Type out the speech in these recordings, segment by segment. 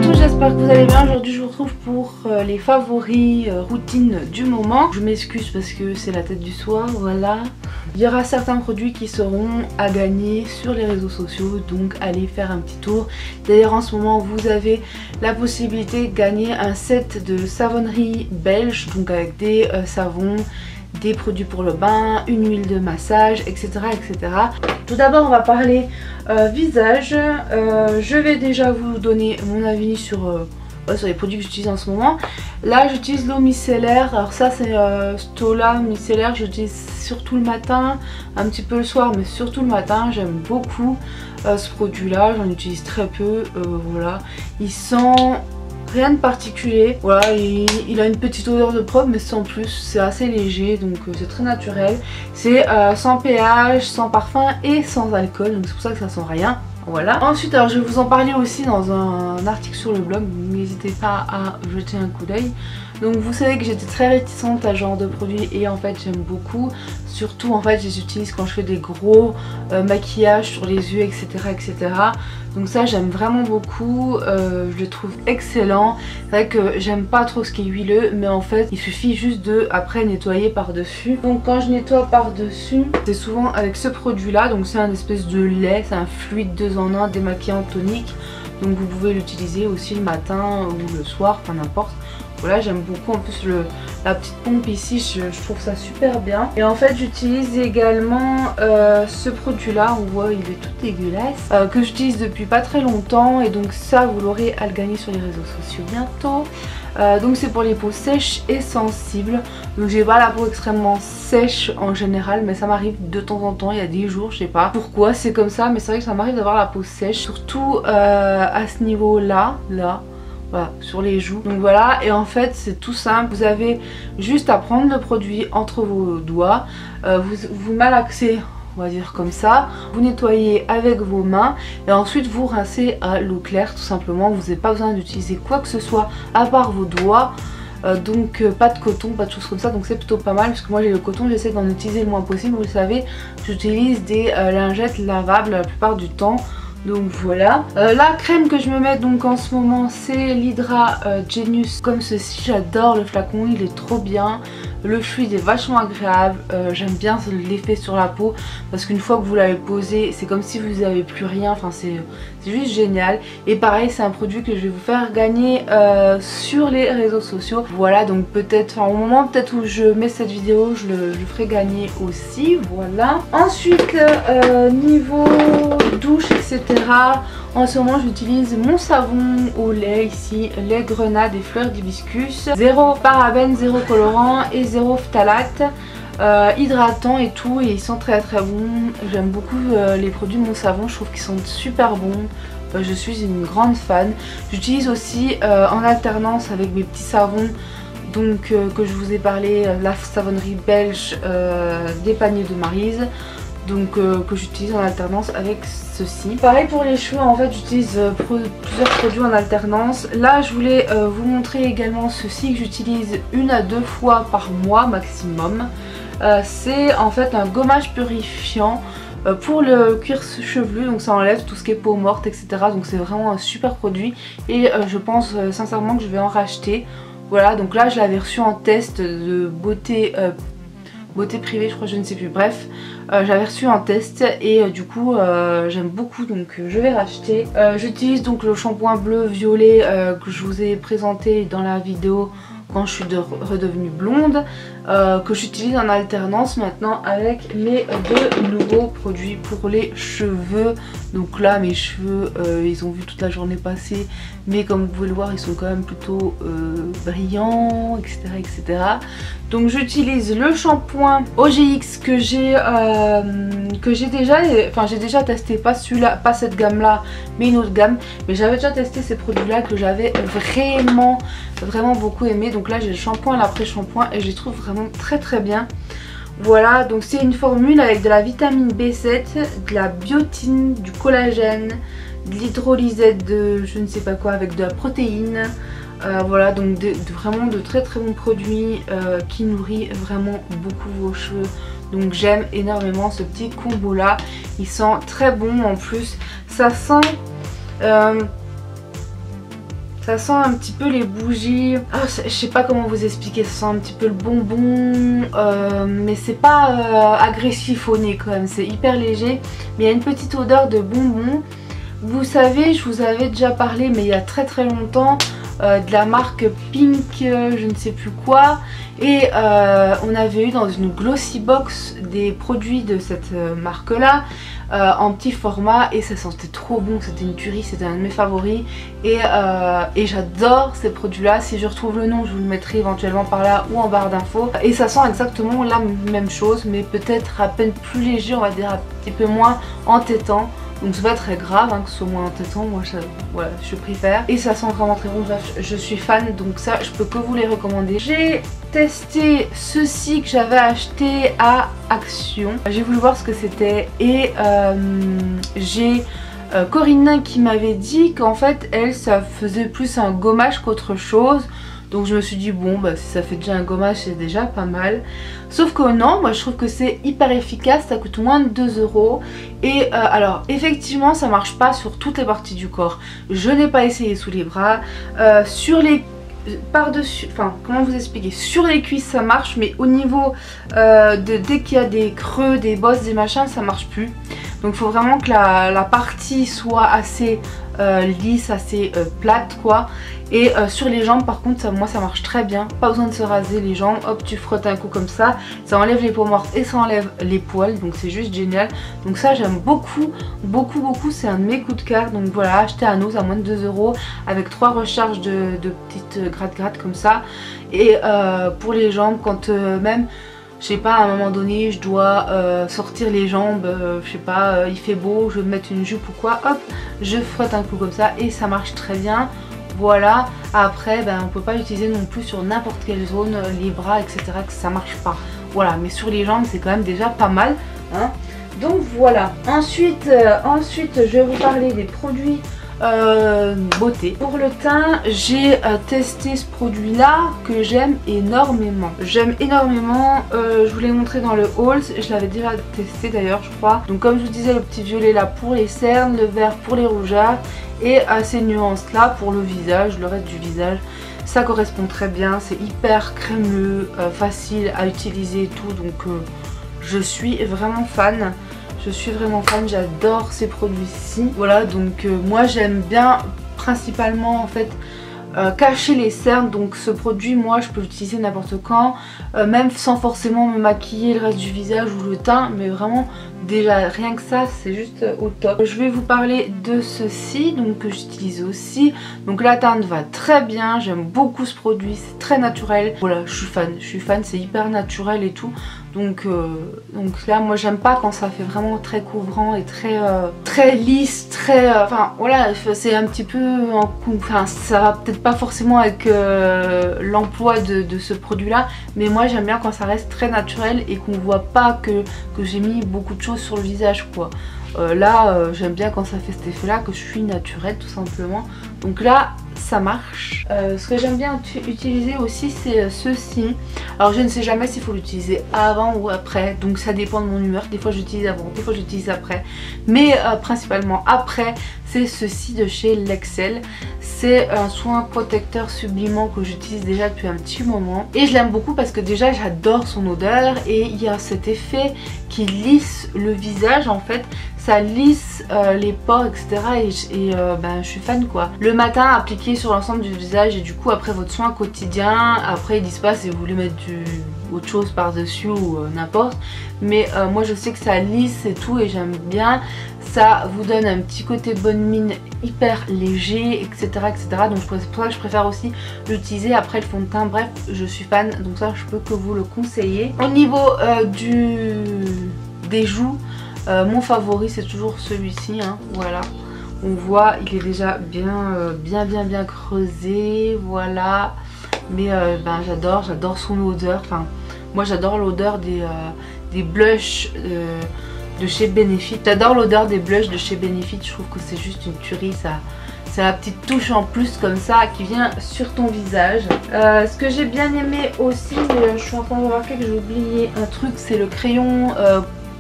tous, j'espère que vous allez bien. Aujourd'hui je vous retrouve pour les favoris routines du moment. Je m'excuse parce que c'est la tête du soir, voilà. Il y aura certains produits qui seront à gagner sur les réseaux sociaux, donc allez faire un petit tour. D'ailleurs en ce moment vous avez la possibilité de gagner un set de savonnerie belge, donc avec des savons, des produits pour le bain, une huile de massage, etc. etc. Tout d'abord on va parler visage. Je vais déjà vous donner mon avis sur les produits que j'utilise en ce moment. Là j'utilise l'eau micellaire. Alors ça c'est cette eau là micellaire, j'utilise surtout le matin, un petit peu le soir, mais surtout le matin. J'aime beaucoup ce produit là, j'en utilise très peu. Voilà, il sent rien de particulier, voilà, il a une petite odeur de propre mais sans plus, c'est assez léger donc c'est très naturel. C'est sans pH, sans parfum et sans alcool, donc c'est pour ça que ça sent rien. Voilà. Ensuite, alors je vais vous en parler aussi dans un article sur le blog, n'hésitez pas à jeter un coup d'œil. Donc vous savez que j'étais très réticente à ce genre de produit et en fait j'aime beaucoup. Surtout en fait je les utilise quand je fais des gros maquillages sur les yeux, etc. etc. Donc ça j'aime vraiment beaucoup, je le trouve excellent. C'est vrai que j'aime pas trop ce qui est huileux, mais en fait il suffit juste de après nettoyer par dessus. Donc quand je nettoie par dessus, c'est souvent avec ce produit là. Donc c'est un espèce de lait, c'est un fluide 2 en 1 démaquillant tonique. Donc vous pouvez l'utiliser aussi le matin ou le soir, enfin n'importe. Voilà, j'aime beaucoup en plus la petite pompe ici, je trouve ça super bien. Et en fait j'utilise également ce produit là, on voit il est tout dégueulasse, que j'utilise depuis pas très longtemps. Et donc ça vous l'aurez à le gagner sur les réseaux sociaux bientôt. Donc c'est pour les peaux sèches et sensibles. Donc j'ai pas la peau extrêmement sèche en général, mais ça m'arrive de temps en temps, il y a des jours, je sais pas pourquoi c'est comme ça, mais c'est vrai que ça m'arrive d'avoir la peau sèche, surtout à ce niveau là, voilà, sur les joues. Donc voilà, et en fait c'est tout simple, vous avez juste à prendre le produit entre vos doigts, vous malaxez, on va dire comme ça, vous nettoyez avec vos mains et ensuite vous rincez à l'eau claire tout simplement. Vous n'avez pas besoin d'utiliser quoi que ce soit à part vos doigts. Donc pas de coton, pas de choses comme ça, donc c'est plutôt pas mal parce que moi j'ai le coton, j'essaie d'en utiliser le moins possible. Vous le savez, j'utilise des lingettes lavables la plupart du temps. Donc voilà, la crème que je me mets donc en ce moment c'est l'Hydra Genius comme ceci. J'adore le flacon, il est trop bien, le fluide est vachement agréable, j'aime bien l'effet sur la peau parce qu'une fois que vous l'avez posé c'est comme si vous n'avez plus rien, enfin c'est juste génial. Et pareil c'est un produit que je vais vous faire gagner sur les réseaux sociaux. Voilà, donc peut-être, enfin au moment peut-être où je mets cette vidéo je le ferai gagner aussi, voilà. Ensuite niveau douche etc. En ce moment j'utilise mon savon au lait ici, lait grenade et fleurs d'hibiscus, 0 parabènes, 0 colorant et 0 phtalate, hydratant et tout, et ils sont très très bons. J'aime beaucoup les produits de mon savon, je trouve qu'ils sont super bons. Je suis une grande fan. J'utilise aussi en alternance avec mes petits savons donc que je vous ai parlé, la savonnerie belge des paniers de Maryse. Donc que j'utilise en alternance avec ceci. Pareil pour les cheveux, en fait j'utilise plusieurs produits en alternance. Là je voulais vous montrer également ceci que j'utilise 1 à 2 fois par mois maximum. C'est en fait un gommage purifiant pour le cuir chevelu, donc ça enlève tout ce qui est peau morte etc. Donc c'est vraiment un super produit et je pense sincèrement que je vais en racheter. Voilà, donc là je l'avais reçu en test de beauté privée je crois, je ne sais plus, bref j'avais reçu un test et du coup j'aime beaucoup, donc je vais racheter. J'utilise donc le shampoing bleu violet que je vous ai présenté dans la vidéo quand je suis redevenue blonde, que j'utilise en alternance maintenant avec mes 2 nouveaux produits pour les cheveux. Donc là mes cheveux ils ont vu toute la journée passer, mais comme vous pouvez le voir ils sont quand même plutôt brillants etc etc. Donc j'utilise le shampoing OGX que j'ai déjà testé, pas celui-là, pas cette gamme là mais une autre gamme, mais j'avais déjà testé ces produits là que j'avais vraiment beaucoup aimé. Donc là j'ai le shampoing, l'après-shampoing et je les trouve vraiment très très bien. Voilà, donc c'est une formule avec de la vitamine B7, de la biotine, du collagène, de l'hydrolysate de je ne sais pas quoi avec de la protéine. Voilà, donc vraiment de très très bons produits qui nourrit vraiment beaucoup vos cheveux. Donc j'aime énormément ce petit combo là, il sent très bon en plus, ça sent Ça sent un petit peu les bougies. Ah, je sais pas comment vous expliquer, ça sent un petit peu le bonbon. Mais c'est pas agressif au nez quand même, c'est hyper léger. Mais il y a une petite odeur de bonbon. Vous savez, je vous avais déjà parlé, mais il y a très longtemps, de la marque Pink, je ne sais plus quoi. Et on avait eu dans une glossy box des produits de cette marque là en petit format et ça sentait trop bon, c'était une tuerie, c'était un de mes favoris et j'adore ces produits là. Si je retrouve le nom, je vous le mettrai éventuellement par là ou en barre d'infos. Et ça sent exactement la même chose, mais peut-être à peine plus léger, on va dire un petit peu moins entêtant. Donc c'est pas très grave hein, que ce soit moins entêtant, moi voilà, je préfère. Et ça sent vraiment très bon, bref, je suis fan, donc ça je peux que vous les recommander. J'ai testé ceci que j'avais acheté à Action. J'ai voulu voir ce que c'était et j'ai Corinne qui m'avait dit qu'en fait elle ça faisait plus un gommage qu'autre chose. Donc je me suis dit bon bah si ça fait déjà un gommage c'est déjà pas mal. Sauf que non, moi je trouve que c'est hyper efficace, ça coûte moins de 2 €. Et alors effectivement ça marche pas sur toutes les parties du corps. Je n'ai pas essayé sous les bras, sur les par-dessus, enfin comment vous expliquer, sur les cuisses ça marche, mais au niveau dès qu'il y a des creux, des bosses, des machins, ça marche plus. Donc il faut vraiment que la partie soit assez lisse, assez plate quoi. Et sur les jambes par contre moi ça marche très bien, pas besoin de se raser les jambes, hop tu frottes un coup comme ça, ça enlève les peaux mortes et ça enlève les poils, donc c'est juste génial. Donc ça j'aime beaucoup, c'est un de mes coups de cœur. Donc voilà, acheté à Noz à moins de 2 € avec 3 recharges de petites gratte-gratte comme ça. Et pour les jambes quand même je sais pas, à un moment donné je dois sortir les jambes, je sais pas, il fait beau, je veux mettre une jupe ou quoi, hop je frotte un coup comme ça et ça marche très bien. Voilà, après ben, on peut pas l'utiliser non plus sur n'importe quelle zone, les bras etc, que ça marche pas. Voilà, mais sur les jambes c'est quand même déjà pas mal hein. Donc voilà, ensuite je vais vous parler des produits beauté. Pour le teint, j'ai testé ce produit là que j'aime énormément. Je vous l'ai montré dans le haul, je l'avais déjà testé d'ailleurs je crois. Donc comme je vous disais, le petit violet là pour les cernes, le vert pour les rougeurs et ces nuances là pour le visage, le reste du visage. Ça correspond très bien, c'est hyper crémeux, facile à utiliser et tout, donc je suis vraiment fan. J'adore ces produits-ci. Voilà, donc moi j'aime bien principalement en fait cacher les cernes. Donc ce produit moi je peux l'utiliser n'importe quand, même sans forcément me maquiller le reste du visage ou le teint, mais vraiment déjà rien que ça c'est juste au top. Je vais vous parler de ceci donc que j'utilise aussi. Donc la teinte va très bien, j'aime beaucoup ce produit, c'est très naturel. Voilà, je suis fan, c'est hyper naturel et tout. Donc là moi j'aime pas quand ça fait vraiment très couvrant et très lisse, enfin voilà, c'est un petit peu enfin ça va peut-être pas forcément avec l'emploi de ce produit là, mais moi j'aime bien quand ça reste très naturel et qu'on voit pas que j'ai mis beaucoup de choses sur le visage quoi. Là j'aime bien quand ça fait cet effet là, que je suis naturelle tout simplement. Donc là ça marche. Ce que j'aime bien utiliser aussi c'est ceci. Alors je ne sais jamais s'il faut l'utiliser avant ou après, donc ça dépend de mon humeur. Des fois j'utilise avant, des fois j'utilise après, mais principalement après. C'est ceci de chez L'Excel. C'est un soin protecteur sublimant que j'utilise déjà depuis un petit moment et je l'aime beaucoup parce que déjà j'adore son odeur et il y a cet effet qui lisse le visage en fait. Ça lisse les pores etc et ben, je suis fan quoi. Le matin appliqué sur l'ensemble du visage et du coup après votre soin quotidien, après il disent pas si vous voulez mettre autre chose par dessus ou n'importe, mais moi je sais que ça lisse et tout et j'aime bien. Ça vous donne un petit côté bonne mine hyper léger etc. Donc c'est pour ça que je préfère aussi l'utiliser après le fond de teint. Bref, je suis fan, donc ça je peux que vous le conseiller. Au niveau des joues, mon favori c'est toujours celui-ci hein, voilà. On voit il est déjà bien creusé, voilà. Mais ben, j'adore son odeur, enfin moi j'adore l'odeur des blushs de chez Benefit. J'adore l'odeur des blushs de chez Benefit, je trouve que c'est juste une tuerie, ça. C'est la petite touche en plus comme ça qui vient sur ton visage. Ce que j'ai bien aimé aussi, je suis en train de remarquer que j'ai oublié un truc, c'est le crayon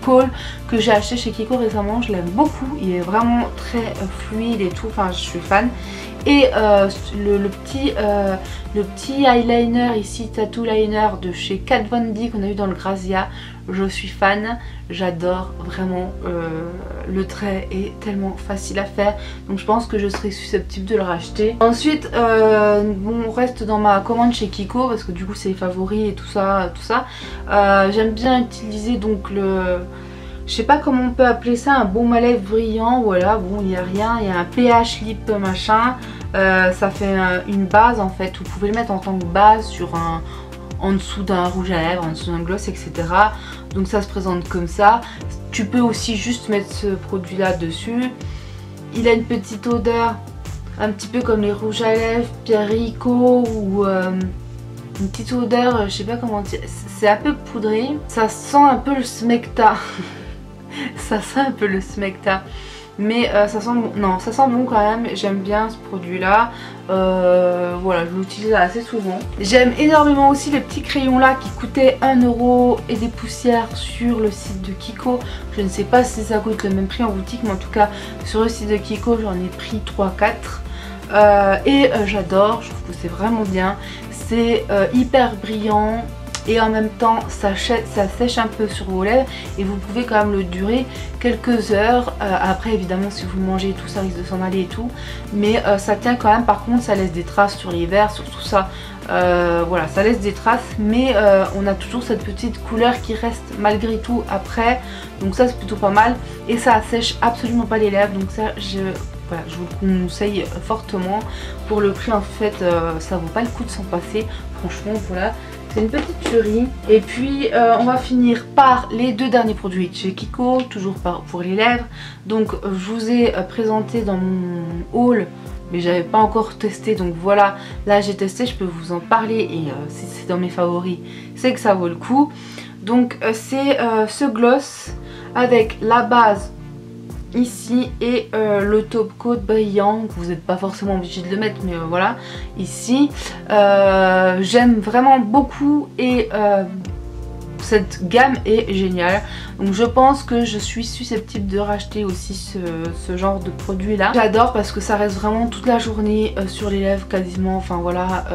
Kohl que j'ai acheté chez Kiko récemment. Je l'aime beaucoup, il est vraiment très fluide et tout, enfin je suis fan. Et le petit eyeliner ici, Tattoo Liner de chez Kat Von D qu'on a eu dans le Grazia, je suis fan, j'adore vraiment, le trait est tellement facile à faire, donc je pense que je serais susceptible de le racheter. Ensuite on reste dans ma commande chez Kiko parce que du coup c'est les favoris et tout ça, j'aime bien utiliser donc je sais pas comment on peut appeler ça, un baume à lèvres brillant, voilà, bon il n'y a rien, il y a un pH lip machin, ça fait une base en fait, vous pouvez le mettre en tant que base sur en dessous d'un rouge à lèvres, en dessous d'un gloss, etc. Donc ça se présente comme ça. Tu peux aussi juste mettre ce produit là dessus. Il a une petite odeur un petit peu comme les rouges à lèvres Pierre Rico ou une petite odeur, je sais pas comment dire, c'est un peu poudré. Ça sent un peu le smecta. Ça sent un peu le smecta. Mais ça sent bon, non, ça sent bon quand même, j'aime bien ce produit là, voilà, je l'utilise assez souvent. J'aime énormément aussi les petits crayons là qui coûtaient 1 € et des poussières sur le site de Kiko. Je ne sais pas si ça coûte le même prix en boutique, mais en tout cas sur le site de Kiko j'en ai pris 3-4 et j'adore, je trouve que c'est vraiment bien, c'est hyper brillant. Et en même temps ça sèche un peu sur vos lèvres et vous pouvez quand même le durer quelques heures. Après évidemment si vous mangez et tout ça risque de s'en aller et tout, mais ça tient quand même. Par contre ça laisse des traces sur les verres, sur tout ça, voilà, ça laisse des traces, mais on a toujours cette petite couleur qui reste malgré tout après, donc ça c'est plutôt pas mal et ça sèche absolument pas les lèvres, donc ça voilà, je vous le conseille fortement. Pour le prix en fait ça vaut pas le coup de s'en passer, franchement voilà. C'est une petite tuerie. Et puis on va finir par les deux derniers produits de chez Kiko, toujours pour les lèvres. Donc je vous ai présenté dans mon haul, mais j'avais pas encore testé, donc voilà, là j'ai testé, je peux vous en parler et si c'est dans mes favoris, c'est que ça vaut le coup. Donc c'est ce gloss avec la base ici et le top coat brillant, vous n'êtes pas forcément obligé de le mettre, mais voilà, ici j'aime vraiment beaucoup et cette gamme est géniale, donc je pense que je suis susceptible de racheter aussi ce genre de produit là. J'adore parce que ça reste vraiment toute la journée sur les lèvres quasiment, enfin voilà,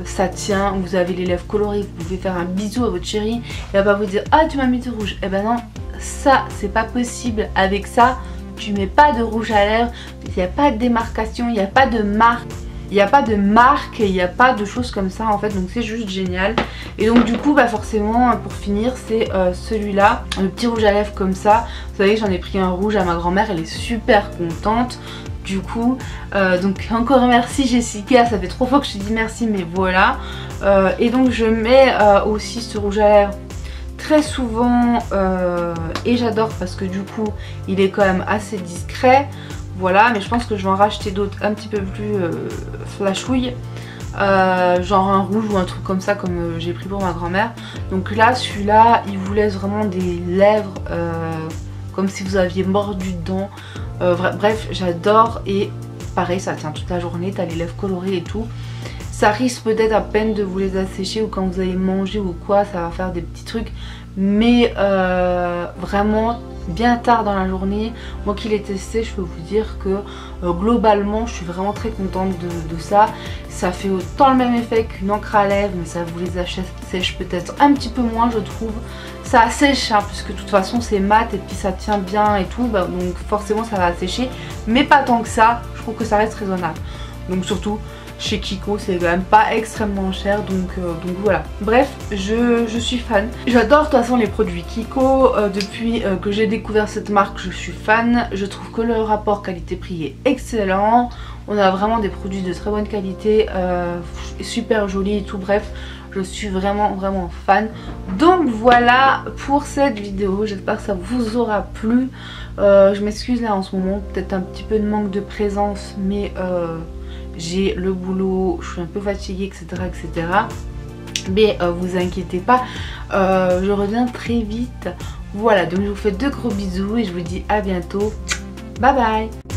ça tient, vous avez les lèvres colorées, vous pouvez faire un bisou à votre chérie et elle va vous dire ah tu m'as mis du rouge, et ben non, ça c'est pas possible, avec ça tu mets pas de rouge à lèvres, il n'y a pas de démarcation, il n'y a pas de marque, il n'y a pas de marque, il n'y a pas de choses comme ça en fait, donc c'est juste génial. Et donc du coup bah forcément pour finir c'est celui-là, le petit rouge à lèvres comme ça. Vous savez j'en ai pris un rouge à ma grand-mère, elle est super contente. Du coup donc encore merci Jessica, ça fait 3 fois que je te dis merci, mais voilà. Et donc je mets aussi ce rouge à lèvres très souvent et j'adore parce que du coup il est quand même assez discret, voilà, mais je pense que je vais en racheter d'autres un petit peu plus flashouille, genre un rouge ou un truc comme ça comme j'ai pris pour ma grand-mère. Donc là celui-là il vous laisse vraiment des lèvres comme si vous aviez mordu dedans, bref j'adore et pareil ça tient toute la journée, t'as les lèvres colorées et tout. Ça risque peut-être à peine de vous les assécher ou quand vous allez manger ou quoi, ça va faire des petits trucs. Mais vraiment bien tard dans la journée, moi qui l'ai testé, je peux vous dire que globalement je suis vraiment très contente de ça. Ça fait autant le même effet qu'une encre à lèvres, mais ça vous les assèche peut-être un petit peu moins je trouve. Ça assèche hein, puisque de toute façon c'est mat et puis ça tient bien et tout, bah, donc forcément ça va assécher. Mais pas tant que ça, je trouve que ça reste raisonnable. Donc surtout chez Kiko c'est quand même pas extrêmement cher, donc voilà. Bref, je suis fan. J'adore de toute façon les produits Kiko, depuis que j'ai découvert cette marque je suis fan. Je trouve que le rapport qualité-prix est excellent. On a vraiment des produits de très bonne qualité, super jolis et tout, bref. Je suis vraiment fan. Donc voilà pour cette vidéo, j'espère que ça vous aura plu. Je m'excuse là en ce moment, peut-être un petit peu de manque de présence, mais j'ai le boulot, je suis un peu fatiguée, etc. Mais vous inquiétez pas, je reviens très vite. Voilà, donc je vous fais de gros bisous et je vous dis à bientôt. Bye bye.